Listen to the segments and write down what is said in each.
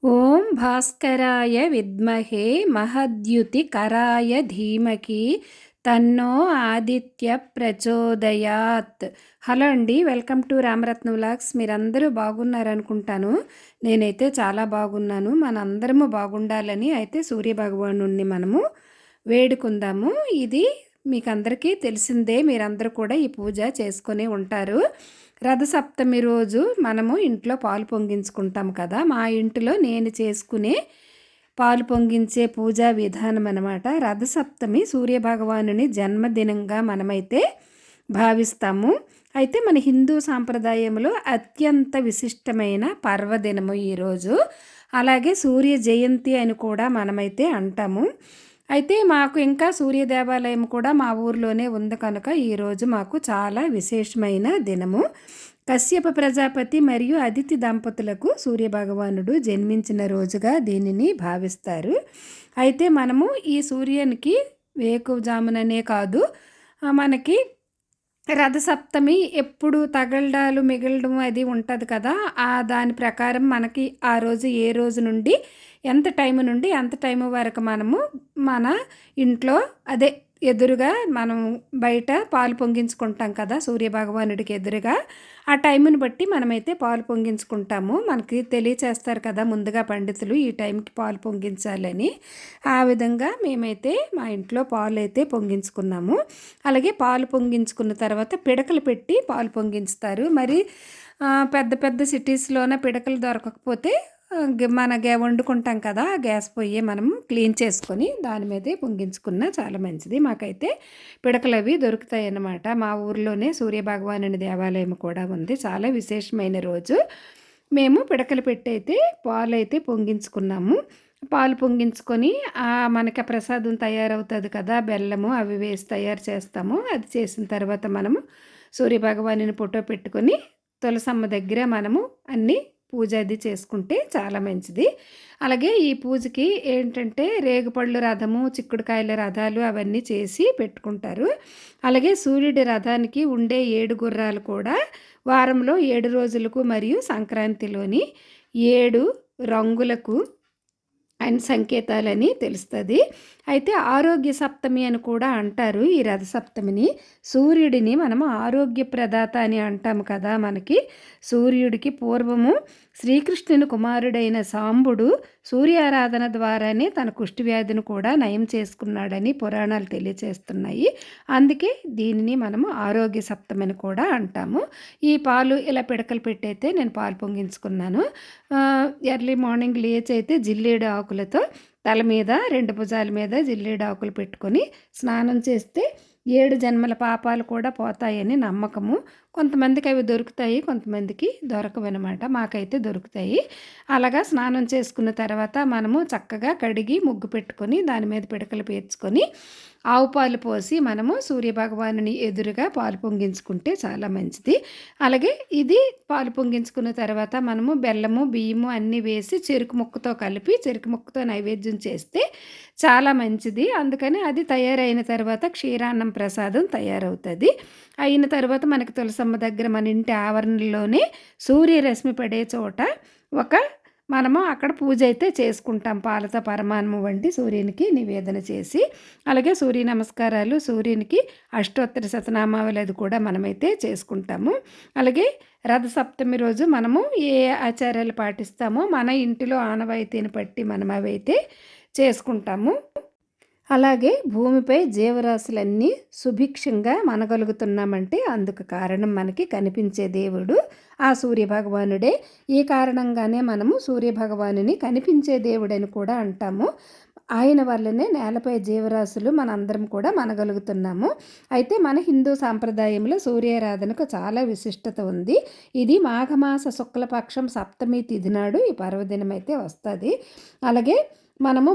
ఓం భాస్కరాయ విద్మహే మహద్యుతికరాయ ధీమహి తన్నో ఆదిత్య ప్రచోదయాత్. హలో అండి, వెల్కమ్ టు రామరత్న వ్లాగ్స్. మీరందరూ బాగున్నారనుకుంటాను. నేనైతే చాలా బాగున్నాను. మనందరము బాగుండాలని అయితే సూర్యభగవానుణ్ణి మనము వేడుకుందాము. ఇది మీకు అందరికీ తెలిసిందే, మీరందరూ కూడా ఈ పూజ చేసుకొని ఉంటారు. రథసప్తమి రోజు మనము ఇంట్లో పాలు పొంగించుకుంటాం కదా. మా ఇంటిలో నేను చేసుకునే పాలు పొంగించే పూజా విధానం అన్నమాట. రథసప్తమి సూర్యభగవానుని జన్మదినంగా మనమైతే భావిస్తాము. అయితే మన హిందూ సాంప్రదాయంలో అత్యంత విశిష్టమైన పర్వదినము ఈరోజు. అలాగే సూర్య జయంతి అని కూడా మనమైతే అంటాము. అయితే మాకు ఇంకా సూర్య దేవాలయం కూడా మా ఊర్లోనే ఉంది కనుక ఈరోజు మాకు చాలా విశేషమైన దినము. కశ్యప ప్రజాపతి మరియు అదితి దంపతులకు సూర్యభగవానుడు జన్మించిన రోజుగా దీనిని భావిస్తారు. అయితే మనము ఈ సూర్యునికి వేకువజాముననే కాదు, మనకి రథసప్తమి ఎప్పుడు తగలడాలు మిగలడం అది ఉంటుంది కదా. దాని ప్రకారం మనకి ఆ రోజు ఏ రోజు నుండి ఎంత టైం నుండి ఎంత టైం వరకు మనము మన ఇంట్లో అదే ఎదురుగా మనం బయట పాలు పొంగించుకుంటాం కదా సూర్యభగవానుడికి ఎదురుగా. ఆ టైంని బట్టి మనమైతే పాలు పొంగించుకుంటాము. మనకి తెలియచేస్తారు కదా ముందుగా పండితులు ఈ టైంకి పాలు పొంగించాలని. ఆ విధంగా మేమైతే మా ఇంట్లో పాలు అయితే పొంగించుకున్నాము. అలాగే పాలు పొంగించుకున్న తర్వాత పిడకలు పెట్టి పాలు పొంగించుతారు. మరి పెద్ద పెద్ద సిటీస్లోన పిడకలు దొరకకపోతే మన వండుకుంటాం కదా, గ్యాస్ పొయ్యి మనము క్లీన్ చేసుకొని దాని మీదే పొంగించుకున్న చాలా మంచిది. మాకైతే పిడకలు అవి దొరుకుతాయి అన్నమాట. మా ఊర్లోనే సూర్యభగవానుని దేవాలయం కూడా ఉంది. చాలా విశేషమైన రోజు. మేము పిడకలు పెట్టి అయితే పాలు అయితే పొంగించుకున్నాము. పాలు పొంగించుకొని మనకి ప్రసాదం తయారవుతుంది కదా, బెల్లము అవి వేసి తయారు చేస్తాము. అది చేసిన తర్వాత మనము సూర్యభగవానుని ఫోటో పెట్టుకొని తులసమ్మ దగ్గర మనము అన్నీ పూజ అది చేసుకుంటే చాలా మంచిది. అలాగే ఈ పూజకి ఏంటంటే రేగుపళ్ళు రథము, చిక్కుడుకాయల రథాలు అవన్నీ చేసి పెట్టుకుంటారు. అలాగే సూర్యుడి రథానికి ఉండే 7 గుర్రాలు కూడా వారంలో 7 రోజులకు మరియు సంక్రాంతిలోని 7 రంగులకు అండ్ సంకేతాలని తెలుస్తుంది. అయితే ఆరోగ్య సప్తమి అని కూడా అంటారు ఈ రథసప్తమిని. సూర్యుడిని మనము ఆరోగ్య ప్రదాత అని అంటాము కదా. మనకి సూర్యుడికి పూర్వము శ్రీకృష్ణుని కుమారుడైన సాంబుడు సూర్యారాధన ద్వారానే తన కుష్టి వ్యాధిని కూడా నయం చేసుకున్నాడని పురాణాలు తెలియచేస్తున్నాయి. అందుకే దీనిని మనము ఆరోగ్య సప్తమని కూడా అంటాము. ఈ పాలు ఇలా పిడకలు పెట్టయితే నేను పాలు పొంగించుకున్నాను. ఎర్లీ మార్నింగ్ లేచి అయితే జిల్లేడు ఆకులతో తల మీద 2 భుజాల మీద జిల్లేడు ఆకులు పెట్టుకొని స్నానం చేస్తే 7 జన్మల పాపాలు కూడా పోతాయని నమ్మకము. కొంతమందికి అవి దొరుకుతాయి, కొంతమందికి దొరకవన్నమాట. మాకైతే దొరుకుతాయి. అలాగా స్నానం చేసుకున్న తర్వాత మనము చక్కగా కడిగి ముగ్గు పెట్టుకొని దాని మీద పిడకలు పేర్చుకొని ఆవు పాలు పోసి మనము సూర్యభగవానుని ఎదురుగా పాలు పొంగించుకుంటే చాలా మంచిది. అలాగే ఇది పాలు పొంగించుకున్న తర్వాత మనము బెల్లము బియ్యము అన్నీ వేసి చెరుకు ముక్కతో కలిపి చెరుకు ముక్కతో నైవేద్యం చేస్తే చాలా మంచిది. అందుకని అది తయారైన తర్వాత క్షీరాన్నం ప్రసాదం తయారవుతుంది. అయిన తర్వాత మనకి తులసమ్మ దగ్గర మన ఇంటి ఆవరణలోనే సూర్యరశ్మి పడే చోట మనము అక్కడ పూజ అయితే చేసుకుంటాం. పాలతో పరమాన్నము వంటి సూర్యునికి నివేదన చేసి, అలాగే సూర్య నమస్కారాలు, సూర్యునికి అష్టోత్తర శతనామావళి అది కూడా మనమైతే చేసుకుంటాము. అలాగే రథసప్తమి రోజు మనము ఏ ఆచారాలు పాటిస్తామో మన ఇంటిలో ఆనవాయితీని బట్టి మనం అవైతే చేసుకుంటాము. అలాగే భూమిపై జీవరాశులన్నీ సుభిక్షంగా మనగలుగుతున్నామంటే అందుకు కారణం మనకి కనిపించే దేవుడు ఆ సూర్యభగవానుడే. ఈ కారణంగానే మనము సూర్యభగవానుని కనిపించే దేవుడని కూడా అంటాము. ఆయన వల్లనే నేలపై జీవరాశులు మనందరం కూడా మనగలుగుతున్నాము. అయితే మన హిందూ సాంప్రదాయంలో సూర్యారాధనకు చాలా విశిష్టత ఉంది. ఇది మాఘమాస శుక్లపక్షం సప్తమి తిథి నాడు ఈ పర్వదినం అయితే వస్తుంది. అలాగే మనము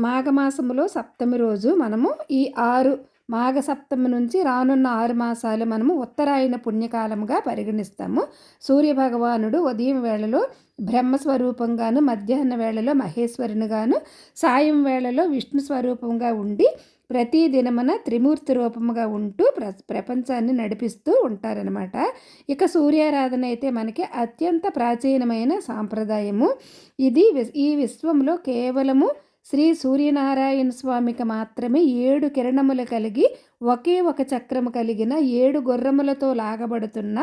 మాఘమాసములో సప్తమి రోజు మనము ఈ 6 మాఘ సప్తమి నుంచి రానున్న 6 మాసాలు మనము ఉత్తరాయణ పుణ్యకాలంగా పరిగణిస్తాము. సూర్యభగవానుడు ఉదయం వేళలో బ్రహ్మస్వరూపంగాను, మధ్యాహ్న వేళలో మహేశ్వరునిగాను, సాయం వేళలో విష్ణు స్వరూపంగా ఉండి ప్రతి దినమున త్రిమూర్తి రూపముగా ఉంటూ ప్రపంచాన్ని నడిపిస్తూ ఉంటారనమాట. ఇక సూర్యారాధన అయితే మనకి అత్యంత ప్రాచీనమైన సాంప్రదాయము. ఇది ఈ విశ్వంలో కేవలము శ్రీ సూర్యనారాయణ స్వామికి మాత్రమే 7 కిరణములు కలిగి ఒకే ఒక చక్రము కలిగిన 7 గుర్రములతో లాగబడుతున్న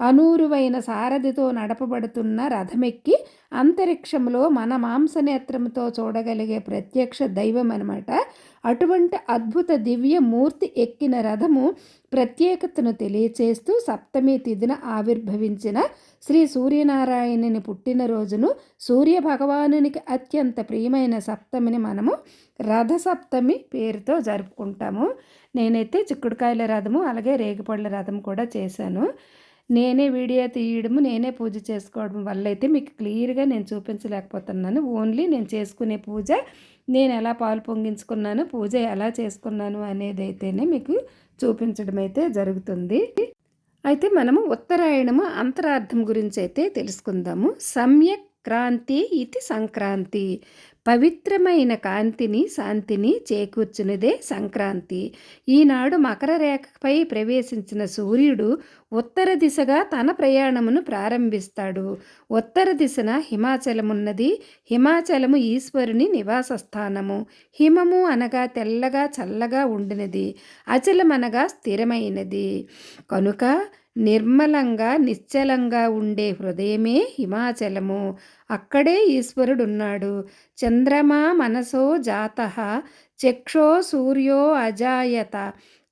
అనూరువైన సారథితో నడపబడుతున్న రథమెక్కి అంతరిక్షంలో మన మాంసనేత్రంతో చూడగలిగే ప్రత్యక్ష దైవం అనమాట. అటువంటి అద్భుత దివ్య మూర్తి ఎక్కిన రథము ప్రత్యేకతను తెలియచేస్తూ సప్తమి తిథిన ఆవిర్భవించిన శ్రీ సూర్యనారాయణుని పుట్టినరోజును సూర్యభగవానునికి అత్యంత ప్రియమైన సప్తమిని మనము రథసప్తమి పేరుతో జరుపుకుంటాము. నేనైతే చిక్కుడుకాయల రథము అలాగే రేగిపళ్ళ రథం కూడా చేశాను. నేనే వీడియో తీయడము నేనే పూజ చేసుకోవడం వల్ల అయితే మీకు క్లియర్గా నేను చూపించలేకపోతున్నాను. ఓన్లీ నేను చేసుకునే పూజ, నేను ఎలా పాలు పొంగించుకున్నాను, పూజ ఎలా చేసుకున్నాను అనేది అయితేనే మీకు చూపించడం అయితే జరుగుతుంది. అయితే మనము ఉత్తరాయణము అంతరార్థం గురించి అయితే తెలుసుకుందాము. సమ్యక్ క్రాంతి ఇది సంక్రాంతి. పవిత్రమైన కాంతిని శాంతిని చేకూర్చున్నదే సంక్రాంతి. ఈనాడు మకర రేఖపై ప్రవేశించిన సూర్యుడు ఉత్తర దిశగా తన ప్రయాణమును ప్రారంభిస్తాడు. ఉత్తర దిశన హిమాచలమున్నది. హిమాచలము ఈశ్వరుని నివాస స్థానము. హిమము అనగా తెల్లగా చల్లగా ఉండినది. అచలమనగా స్థిరమైనది. కనుక నిర్మలంగా నిశ్చలంగా ఉండే హృదయమే హిమాచలము. అక్కడే ఈశ్వరుడున్నాడు. చంద్రమా మనసో జాతః చక్షో సూర్యో అజాయత.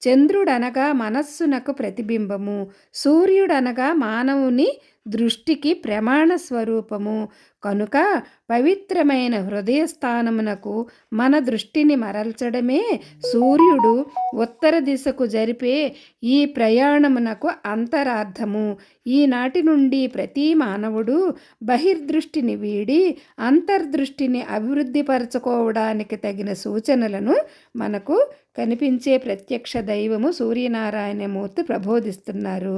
చంద్రుడనగా మనస్సునకు ప్రతిబింబము. సూర్యుడనగా మానవుని దృష్టికి ప్రమాణ స్వరూపము. కనుక పవిత్రమైన హృదయస్థానమునకు మన దృష్టిని మరల్చడమే సూర్యుడు ఉత్తర దిశకు జరిపే ఈ ప్రయాణమునకు అంతరార్థము. ఈనాటి నుండి ప్రతి మానవుడు బహిర్దృష్టిని వీడి అంతర్దృష్టిని అభివృద్ధిపరచుకోవడానికి తగిన సూచనలను మనకు కనిపించే ప్రత్యక్ష దైవము సూర్యనారాయణమూర్తి ప్రబోధిస్తున్నారు.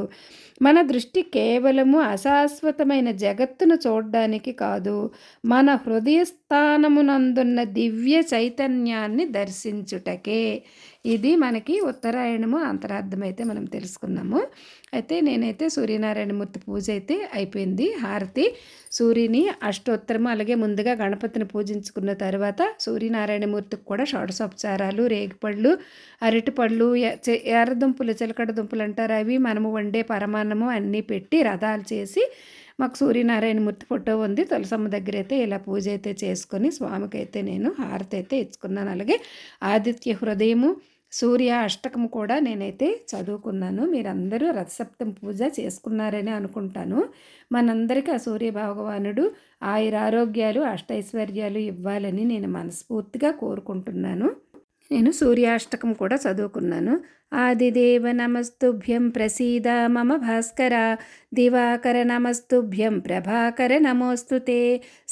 మన దృష్టి కేవలము అశాశ్వతమైన జగత్తును చూడడానికి కాదు, మన హృదయస్థానమునందున్న దివ్య చైతన్యాన్ని దర్శించుటకే. ఇది మనకి ఉత్తరాయణము అంతరార్థమైతే మనం తెలుసుకున్నాము. అయితే నేనైతే సూర్యనారాయణమూర్తి పూజ అయితే అయిపోయింది. హారతి సూర్యుని అష్టోత్తరము అలాగే ముందుగా గణపతిని పూజించుకున్న తర్వాత సూర్యనారాయణమూర్తికి కూడా షోడశోపచారాలు, రేగిపళ్ళు, అరటిపళ్ళు, ఎర్రదుంపులు, చిలకడ దుంపులు అంటారు, అవి మనము వండే పరమాన్నము అన్నీ పెట్టి రథాలు చేసి మాకు సూర్యనారాయణమూర్తి ఫోటో ఉంది. తులసమ్మ దగ్గర అయితే ఇలా పూజ అయితే చేసుకొని స్వామికి అయితే నేను హారతి అయితే ఇచ్చుకున్నాను. అలాగే ఆదిత్య హృదయము, సూర్య అష్టకము కూడా నేనైతే చదువుకున్నాను. మీరందరూ రథసప్తమి పూజ చేసుకున్నారని అనుకుంటాను. మనందరికీ ఆ సూర్య భగవానుడు ఆయురారోగ్యాలు అష్టైశ్వర్యాలు ఇవ్వాలని నేను మనస్ఫూర్తిగా కోరుకుంటున్నాను. నేను సూర్యాష్టకం కూడా చదువుకున్నాను. ఆదిదేవ నమస్తుభ్యం ప్రసీద మమ భాస్కర. దివాకర నమస్తుభ్యం ప్రభాకర నమోస్తుతే.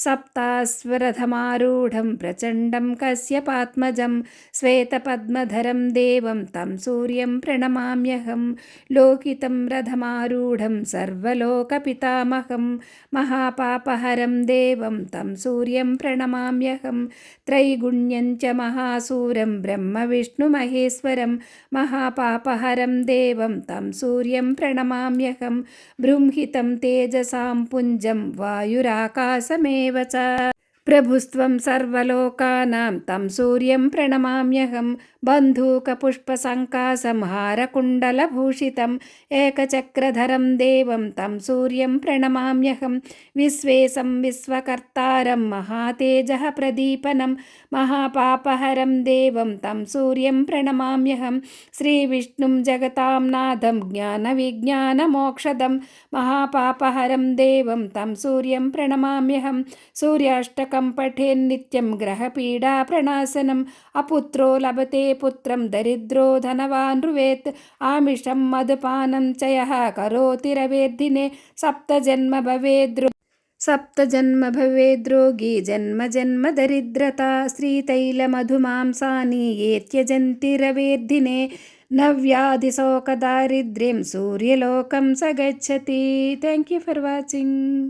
సప్తాస్వరథమారూఢం ప్రచండం కశ్యపాత్మజం శ్వేతపద్మధరం దేవం తం సూర్యం ప్రణమామ్యహం. లోకితం రథమారూఢం సర్వలోకపితామహం మహాపాపహరం దేవం తం సూర్యం ప్రణమామ్యహం. త్రైగుణ్యం చ మహాసూరం బ్రహ్మ విష్ణు మహేశ్వరం మహాపాపహరం దేవం తం సూర్యం ప్రణమామ్యహం. బృంహితం తేజసాం పుంజం వాయురాకాశమేవ చ. ప్రభుస్త్వం సర్వలోకానాం తం సూర్యం ప్రణమామ్యహం. బంధూకపుష్పసంకాసం హారకుండలభూషితం ఏకచక్రధరం దేవం తం సూర్యం ప్రణమామ్యహం. విశ్వేశం విశ్వకర్తారం మహాతేజః ప్రదీపనం మహాపాపహరం దేవం తం సూర్యం ప్రణమామ్యహం. శ్రీవిష్ణుం జగతాం నాథం జ్ఞానవిజ్ఞానమోక్షదం మహాపాపహరం దేవం తం సూర్యం ప్రణమామ్యహం. సూర్యాష్టకం పఠేన్నిత్యం గ్రహపీడా ప్రణాశనం. అపుత్రో లభతే పుత్రం దరిద్రో ధనవాన్ రువేత్. ఆమిషం మధుపానం చ యః కరోతి రవేర్దినే. సప్తజన్మ భవేద్రోగి జన్మ జన్మ దరిద్రత. శ్రీతైలమధుమాంసాని ఏ త్యజంతి రవేర్దినే. నవ్యాధిశోకదారిద్ర్యం సూర్యలోకం స గచ్చతి. Thank you for watching.